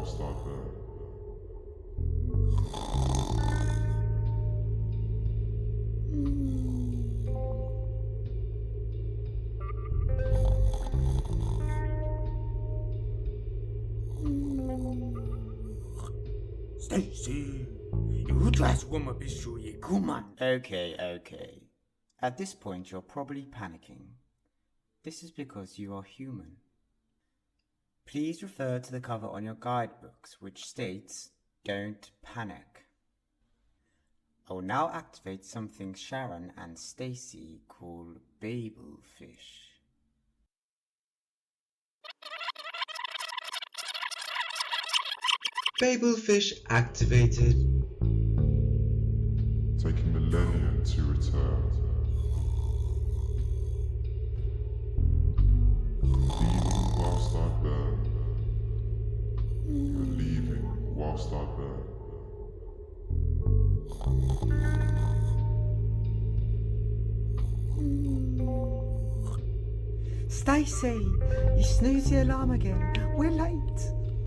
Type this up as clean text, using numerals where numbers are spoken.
whilst I burn. Stacy, you just want to show you come on. Okay. At this point, you're probably panicking. This is because you are human. Please refer to the cover on your guidebooks, which states, "Don't panic." I will now activate something Sharon and Stacy call Babelfish. Babelfish activated. Taking millennia to return. Leaving whilst I burn. You're leaving whilst I burn. Stacy, you snooze the alarm again. We're late.